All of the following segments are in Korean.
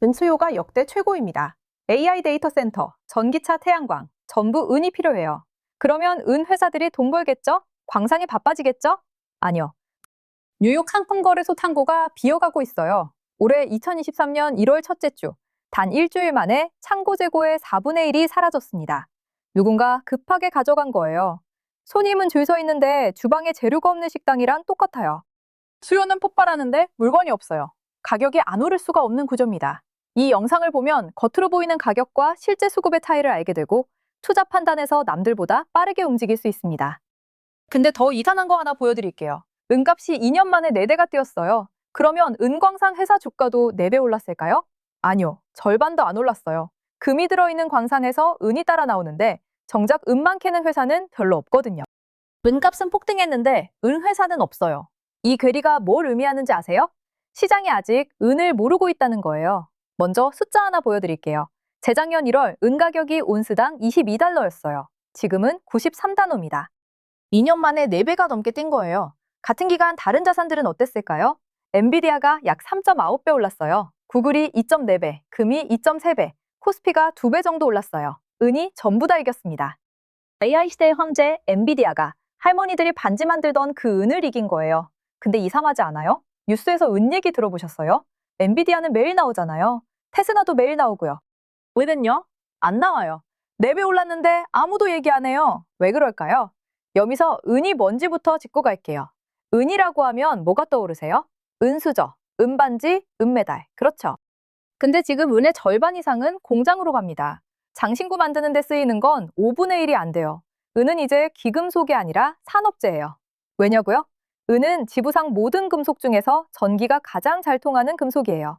은 수요가 역대 최고입니다. AI 데이터 센터, 전기차, 태양광, 전부 은이 필요해요. 그러면 은 회사들이 돈 벌겠죠? 광산이 바빠지겠죠? 아니요. 뉴욕 상품거래소 창고가 비어가고 있어요. 올해 2023년 1월 첫째 주, 단 일주일 만에 창고 재고의 4분의 1이 사라졌습니다. 누군가 급하게 가져간 거예요. 손님은 줄 서 있는데 주방에 재료가 없는 식당이랑 똑같아요. 수요는 폭발하는데 물건이 없어요. 가격이 안 오를 수가 없는 구조입니다. 이 영상을 보면 겉으로 보이는 가격과 실제 수급의 차이를 알게 되고 투자 판단에서 남들보다 빠르게 움직일 수 있습니다. 근데 더 이상한 거 하나 보여드릴게요. 은값이 2년 만에 4배가 뛰었어요. 그러면 은광산 회사 주가도 4배 올랐을까요? 아니요. 절반도 안 올랐어요. 금이 들어있는 광산에서 은이 따라 나오는데 정작 은만 캐는 회사는 별로 없거든요. 은값은 폭등했는데 은 회사는 없어요. 이 괴리가 뭘 의미하는지 아세요? 시장이 아직 은을 모르고 있다는 거예요. 먼저 숫자 하나 보여드릴게요. 재작년 1월 은 가격이 온스당 22달러였어요. 지금은 93달러입니다. 2년 만에 4배가 넘게 뛴 거예요. 같은 기간 다른 자산들은 어땠을까요? 엔비디아가 약 3.9배 올랐어요. 구글이 2.4배, 금이 2.3배, 코스피가 2배 정도 올랐어요. 은이 전부 다 이겼습니다. AI 시대의 황제 엔비디아가 할머니들이 반지 만들던 그 은을 이긴 거예요. 근데 이상하지 않아요? 뉴스에서 은 얘기 들어보셨어요? 엔비디아는 매일 나오잖아요. 테스라도 매일 나오고요. 은은요? 안 나와요. 4배 올랐는데 아무도 얘기 안 해요. 왜 그럴까요? 여기서 은이 뭔지부터 짚고 갈게요. 은이라고 하면 뭐가 떠오르세요? 은수저, 은반지, 은메달. 그렇죠. 근데 지금 은의 절반 이상은 공장으로 갑니다. 장신구 만드는 데 쓰이는 건 5분의 1이 안 돼요. 은은 이제 기금속이 아니라 산업재예요. 왜냐고요? 은은 지구상 모든 금속 중에서 전기가 가장 잘 통하는 금속이에요.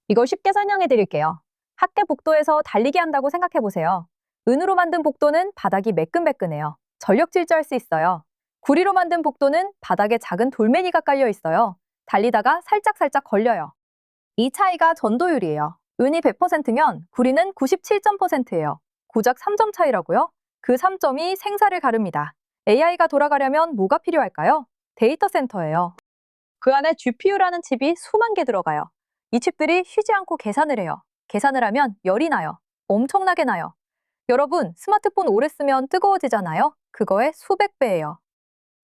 이걸 쉽게 설명해 드릴게요. 학교 복도에서 달리기 한다고 생각해 보세요. 은으로 만든 복도는 바닥이 매끈매끈해요. 전력 질주할 수 있어요. 구리로 만든 복도는 바닥에 작은 돌멩이가 깔려 있어요. 달리다가 살짝살짝 걸려요. 이 차이가 전도율이에요. 은이 100%면 구리는 97.%예요. 고작 3점 차이라고요? 그 3점이 생사를 가릅니다. AI가 돌아가려면 뭐가 필요할까요? 데이터 센터예요. 그 안에 GPU라는 칩이 수만 개 들어가요. 이 칩들이 쉬지 않고 계산을 해요. 계산을 하면 열이 나요. 엄청나게 나요. 여러분, 스마트폰 오래 쓰면 뜨거워지잖아요? 그거의 수백 배예요.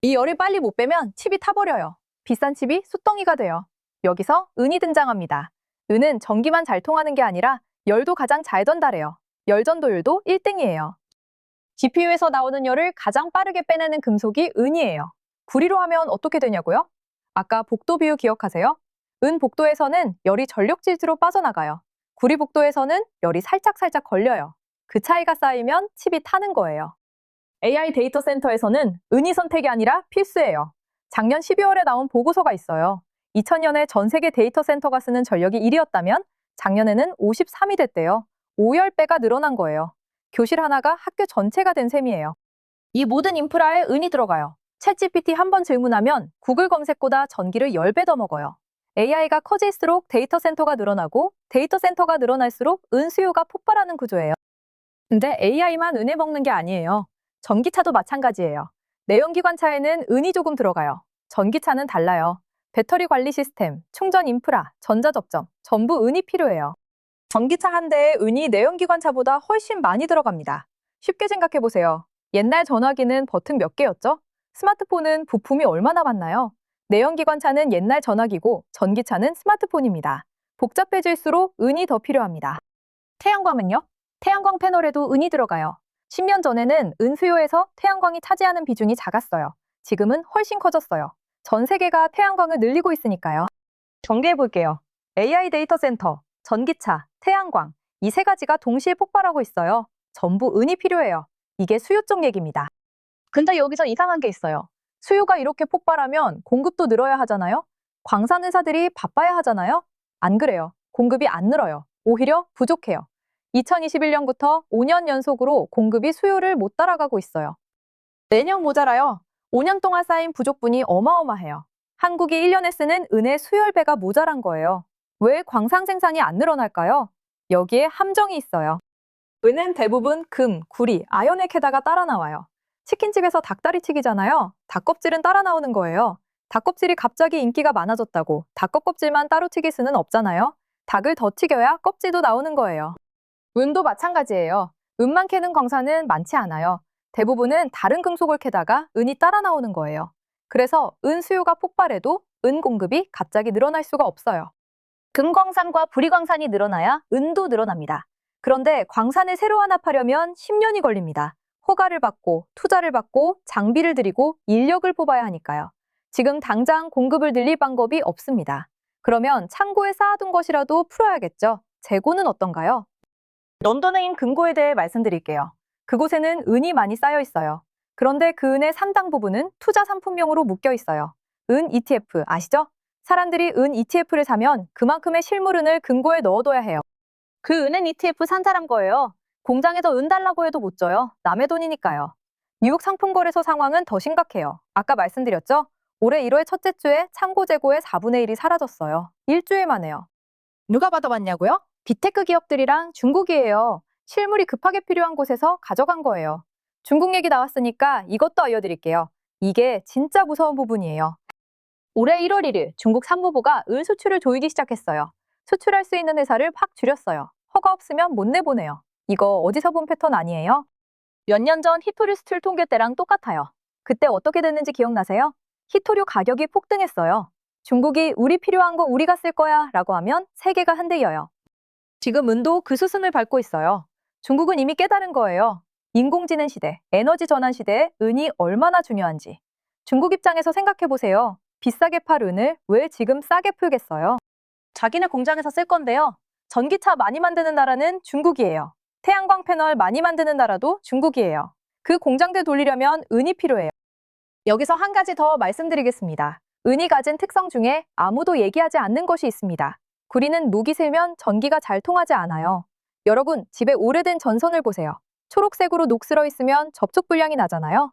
이 열을 빨리 못 빼면 칩이 타버려요. 비싼 칩이 숫덩이가 돼요. 여기서 은이 등장합니다. 은은 전기만 잘 통하는 게 아니라 열도 가장 잘 전달해요. 열 전도율도 1등이에요. GPU에서 나오는 열을 가장 빠르게 빼내는 금속이 은이에요. 구리로 하면 어떻게 되냐고요? 아까 복도 비유 기억하세요? 은 복도에서는 열이 전력 질주로 빠져나가요. 구리 복도에서는 열이 살짝살짝 걸려요. 그 차이가 쌓이면 칩이 타는 거예요. AI 데이터 센터에서는 은이 선택이 아니라 필수예요. 작년 12월에 나온 보고서가 있어요. 2000년에 전 세계 데이터 센터가 쓰는 전력이 1위였다면 작년에는 53이 됐대요. 5~10배가 늘어난 거예요. 교실 하나가 학교 전체가 된 셈이에요. 이 모든 인프라에 은이 들어가요. 챗GPT 한 번 질문하면 구글 검색보다 전기를 10배 더 먹어요. AI가 커질수록 데이터 센터가 늘어나고 데이터 센터가 늘어날수록 은 수요가 폭발하는 구조예요. 근데 AI만 은을 먹는 게 아니에요. 전기차도 마찬가지예요. 내연기관차에는 은이 조금 들어가요. 전기차는 달라요. 배터리 관리 시스템, 충전 인프라, 전자접점, 전부 은이 필요해요. 전기차 한 대에 은이 내연기관차보다 훨씬 많이 들어갑니다. 쉽게 생각해 보세요. 옛날 전화기는 버튼 몇 개였죠? 스마트폰은 부품이 얼마나 많나요? 내연기관차는 옛날 전화기고 전기차는 스마트폰입니다. 복잡해질수록 은이 더 필요합니다. 태양광은요? 태양광 패널에도 은이 들어가요. 10년 전에는 은 수요에서 태양광이 차지하는 비중이 작았어요. 지금은 훨씬 커졌어요. 전 세계가 태양광을 늘리고 있으니까요. 정리해 볼게요. AI 데이터 센터, 전기차, 태양광, 이 세 가지가 동시에 폭발하고 있어요. 전부 은이 필요해요. 이게 수요 쪽 얘기입니다. 근데 여기서 이상한 게 있어요. 수요가 이렇게 폭발하면 공급도 늘어야 하잖아요? 광산 회사들이 바빠야 하잖아요? 안 그래요. 공급이 안 늘어요. 오히려 부족해요. 2021년부터 5년 연속으로 공급이 수요를 못 따라가고 있어요. 내년 모자라요. 5년 동안 쌓인 부족분이 어마어마해요. 한국이 1년에 쓰는 은의 수열배가 모자란 거예요. 왜 광산 생산이 안 늘어날까요? 여기에 함정이 있어요. 은은 대부분 금, 구리, 아연을 캐다가 따라 나와요. 치킨집에서 닭다리 튀기잖아요. 닭껍질은 따라 나오는 거예요. 닭껍질이 갑자기 인기가 많아졌다고 닭껍질만 따로 튀길 수는 없잖아요. 닭을 더 튀겨야 껍질도 나오는 거예요. 은도 마찬가지예요. 은만 캐는 광산은 많지 않아요. 대부분은 다른 금속을 캐다가 은이 따라 나오는 거예요. 그래서 은 수요가 폭발해도 은 공급이 갑자기 늘어날 수가 없어요. 금광산과 불이광산이 늘어나야 은도 늘어납니다. 그런데 광산을 새로 완합하려면 10년이 걸립니다. 허가를 받고 투자를 받고 장비를 들이고 인력을 뽑아야 하니까요. 지금 당장 공급을 늘릴 방법이 없습니다. 그러면 창고에 쌓아둔 것이라도 풀어야겠죠. 재고는 어떤가요? 런던에 있는 금고에 대해 말씀드릴게요. 그곳에는 은이 많이 쌓여 있어요. 그런데 그 은의 상당 부분은 투자 상품명으로 묶여 있어요. 은 ETF 아시죠? 사람들이 은 ETF를 사면 그만큼의 실물은을 금고에 넣어둬야 해요. 그 은행 ETF 산 사람 거예요. 공장에서 은 달라고 해도 못 줘요. 남의 돈이니까요. 뉴욕 상품거래소 상황은 더 심각해요. 아까 말씀드렸죠? 올해 1월 첫째 주에 창고 재고의 4분의 1이 사라졌어요. 일주일 만에요. 누가 받아왔냐고요? 빅테크 기업들이랑 중국이에요. 실물이 급하게 필요한 곳에서 가져간 거예요. 중국 얘기 나왔으니까 이것도 알려드릴게요. 이게 진짜 무서운 부분이에요. 올해 1월 1일 중국 산무부가 은 수출을 조이기 시작했어요. 수출할 수 있는 회사를 확 줄였어요. 허가 없으면 못 내보내요. 이거 어디서 본 패턴 아니에요? 몇 년 전 히토류 수출 통계 때랑 똑같아요. 그때 어떻게 됐는지 기억나세요? 히토류 가격이 폭등했어요. 중국이 우리 필요한 거 우리가 쓸 거야 라고 하면 세계가 흔들려요. 지금 은도 그 수순을 밟고 있어요. 중국은 이미 깨달은 거예요. 인공지능 시대, 에너지 전환 시대에 은이 얼마나 중요한지. 중국 입장에서 생각해 보세요. 비싸게 팔 은을 왜 지금 싸게 풀겠어요? 자기네 공장에서 쓸 건데요. 전기차 많이 만드는 나라는 중국이에요. 태양광 패널 많이 만드는 나라도 중국이에요. 그 공장들 돌리려면 은이 필요해요. 여기서 한 가지 더 말씀드리겠습니다. 은이 가진 특성 중에 아무도 얘기하지 않는 것이 있습니다. 구리는 무기 세면 전기가 잘 통하지 않아요. 여러분, 집에 오래된 전선을 보세요. 초록색으로 녹슬어 있으면 접촉 불량이 나잖아요.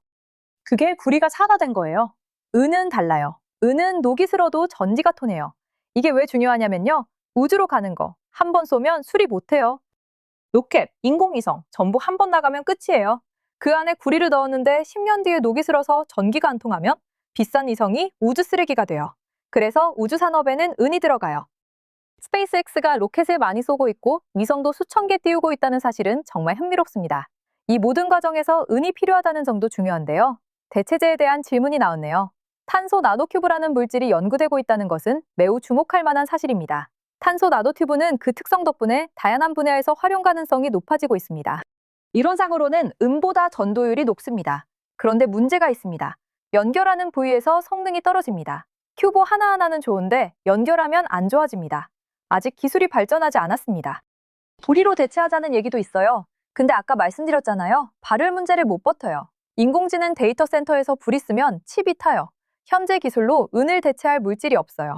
그게 구리가 산화된 거예요. 은은 달라요. 은은 녹이 슬어도 전지가 통해요. 이게 왜 중요하냐면요. 우주로 가는 거. 한 번 쏘면 수리 못해요. 로켓, 인공위성, 전부 한 번 나가면 끝이에요. 그 안에 구리를 넣었는데 10년 뒤에 녹이 슬어서 전기가 안 통하면 비싼 위성이 우주 쓰레기가 돼요. 그래서 우주 산업에는 은이 들어가요. 스페이스X가 로켓을 많이 쏘고 있고 위성도 수천 개 띄우고 있다는 사실은 정말 흥미롭습니다. 이 모든 과정에서 은이 필요하다는 점도 중요한데요. 대체제에 대한 질문이 나왔네요. 탄소 나노큐브라는 물질이 연구되고 있다는 것은 매우 주목할 만한 사실입니다. 탄소 나노튜브는 그 특성 덕분에 다양한 분야에서 활용 가능성이 높아지고 있습니다. 이론상으로는 은보다 전도율이 높습니다. 그런데 문제가 있습니다. 연결하는 부위에서 성능이 떨어집니다. 큐브 하나하나는 좋은데 연결하면 안 좋아집니다. 아직 기술이 발전하지 않았습니다. 불이로 대체하자는 얘기도 있어요. 근데 아까 말씀드렸잖아요. 발열 문제를 못 버텨요. 인공지능 데이터 센터에서 불이 쓰면 칩이 타요. 현재 기술로 은을 대체할 물질이 없어요.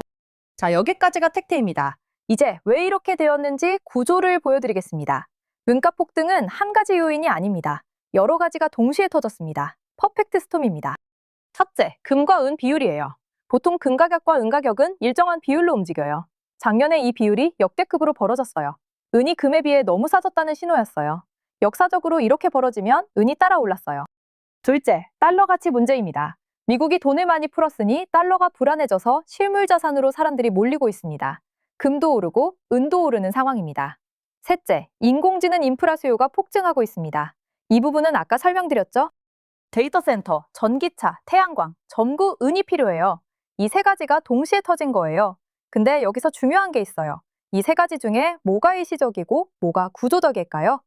자, 여기까지가 텍테입니다. 이제 왜 이렇게 되었는지 구조를 보여드리겠습니다. 은가 폭등은 한 가지 요인이 아닙니다. 여러 가지가 동시에 터졌습니다. 퍼펙트 스톰입니다. 첫째, 금과 은 비율이에요. 보통 금 가격과 은 가격은 일정한 비율로 움직여요. 작년에 이 비율이 역대급으로 벌어졌어요. 은이 금에 비해 너무 싸졌다는 신호였어요. 역사적으로 이렇게 벌어지면 은이 따라 올랐어요. 둘째, 달러 가치 문제입니다. 미국이 돈을 많이 풀었으니 달러가 불안해져서 실물 자산으로 사람들이 몰리고 있습니다. 금도 오르고 은도 오르는 상황입니다. 셋째, 인공지능 인프라 수요가 폭증하고 있습니다. 이 부분은 아까 설명드렸죠? 데이터 센터, 전기차, 태양광, 전부 은이 필요해요. 이 세 가지가 동시에 터진 거예요. 근데 여기서 중요한 게 있어요. 이 세 가지 중에 뭐가 일시적이고 뭐가 구조적일까요?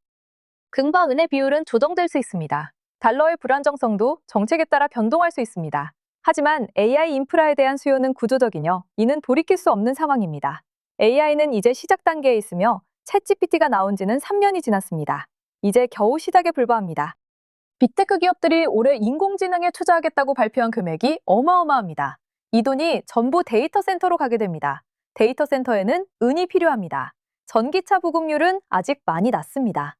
금과 은의 비율은 조정될 수 있습니다. 달러의 불안정성도 정책에 따라 변동할 수 있습니다. 하지만 AI 인프라에 대한 수요는 구조적이며 이는 돌이킬 수 없는 상황입니다. AI는 이제 시작 단계에 있으며 챗GPT가 나온 지는 3년이 지났습니다. 이제 겨우 시작에 불과합니다. 빅테크 기업들이 올해 인공지능에 투자하겠다고 발표한 금액이 어마어마합니다. 이 돈이 전부 데이터 센터로 가게 됩니다. 데이터 센터에는 은이 필요합니다. 전기차 보급률은 아직 많이 낮습니다.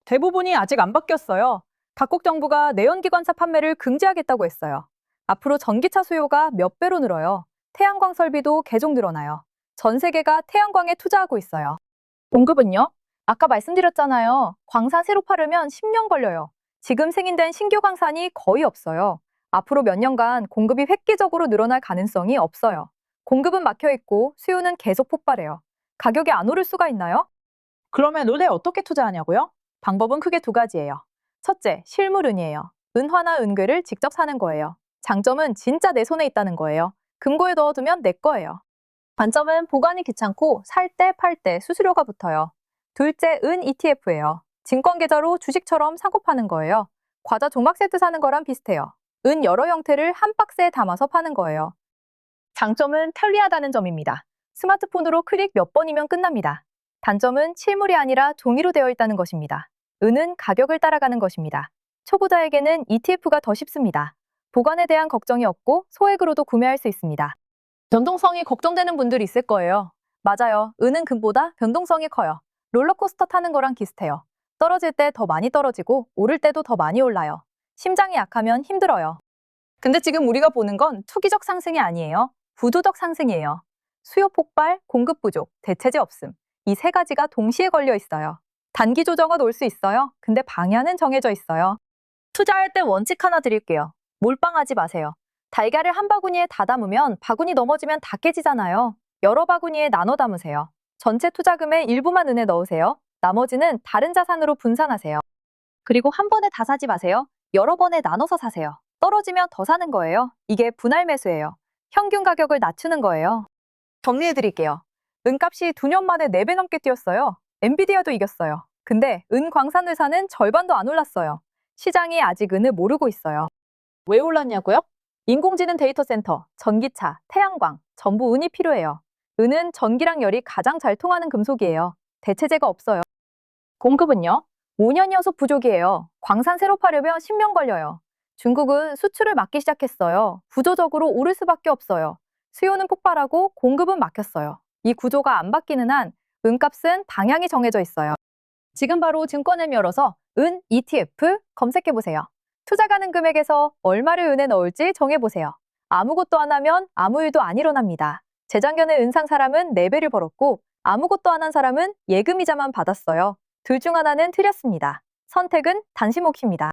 대부분이 아직 안 바뀌었어요. 각국 정부가 내연기관차 판매를 금지하겠다고 했어요. 앞으로 전기차 수요가 몇 배로 늘어요. 태양광 설비도 계속 늘어나요. 전 세계가 태양광에 투자하고 있어요. 공급은요? 아까 말씀드렸잖아요. 광산 새로 파려면 10년 걸려요. 지금 승인된 신규 광산이 거의 없어요. 앞으로 몇 년간 공급이 획기적으로 늘어날 가능성이 없어요. 공급은 막혀 있고 수요는 계속 폭발해요. 가격이 안 오를 수가 있나요? 그러면 은에 어떻게 투자하냐고요? 방법은 크게 두 가지예요. 첫째, 실물은이에요. 은화나 은괴를 직접 사는 거예요. 장점은 진짜 내 손에 있다는 거예요. 금고에 넣어두면 내 거예요. 단점은 보관이 귀찮고 살 때 팔 때 수수료가 붙어요. 둘째, 은 ETF예요. 증권 계좌로 주식처럼 사고 파는 거예요. 과자 종막 세트 사는 거랑 비슷해요. 은 여러 형태를 한 박스에 담아서 파는 거예요. 장점은 편리하다는 점입니다. 스마트폰으로 클릭 몇 번이면 끝납니다. 단점은 실물이 아니라 종이로 되어 있다는 것입니다. 은은 가격을 따라가는 것입니다. 초보자에게는 ETF가 더 쉽습니다. 보관에 대한 걱정이 없고 소액으로도 구매할 수 있습니다. 변동성이 걱정되는 분들이 있을 거예요. 맞아요. 은은 금보다 변동성이 커요. 롤러코스터 타는 거랑 비슷해요. 떨어질 때 더 많이 떨어지고 오를 때도 더 많이 올라요. 심장이 약하면 힘들어요. 근데 지금 우리가 보는 건 투기적 상승이 아니에요. 구조적 상승이에요. 수요 폭발, 공급 부족, 대체제 없음. 이 세 가지가 동시에 걸려 있어요. 단기 조정은 올 수 있어요. 근데 방향은 정해져 있어요. 투자할 때 원칙 하나 드릴게요. 몰빵하지 마세요. 달걀을 한 바구니에 다 담으면 바구니 넘어지면 다 깨지잖아요. 여러 바구니에 나눠 담으세요. 전체 투자금의 일부만 은에 넣으세요. 나머지는 다른 자산으로 분산하세요. 그리고 한 번에 다 사지 마세요. 여러 번에 나눠서 사세요. 떨어지면 더 사는 거예요. 이게 분할 매수예요. 평균 가격을 낮추는 거예요. 정리해 드릴게요. 은값이 2년 만에 4배 넘게 뛰었어요. 엔비디아도 이겼어요. 근데 은 광산회사는 절반도 안 올랐어요. 시장이 아직 은을 모르고 있어요. 왜 올랐냐고요? 인공지능 데이터 센터, 전기차, 태양광, 전부 은이 필요해요. 은은 전기랑 열이 가장 잘 통하는 금속이에요. 대체제가 없어요. 공급은요? 5년 연속 부족이에요. 광산 새로 파려면 10년 걸려요. 중국은 수출을 막기 시작했어요. 구조적으로 오를 수밖에 없어요. 수요는 폭발하고 공급은 막혔어요. 이 구조가 안 바뀌는 한 은값은 방향이 정해져 있어요. 지금 바로 증권을 열어서 은 ETF 검색해보세요. 투자 가능 금액에서 얼마를 은에 넣을지 정해보세요. 아무것도 안 하면 아무 일도 안 일어납니다. 재작년에 은 산 사람은 4배를 벌었고 아무것도 안 한 사람은 예금이자만 받았어요. 둘 중 하나는 틀렸습니다. 선택은 단시 몫입니다.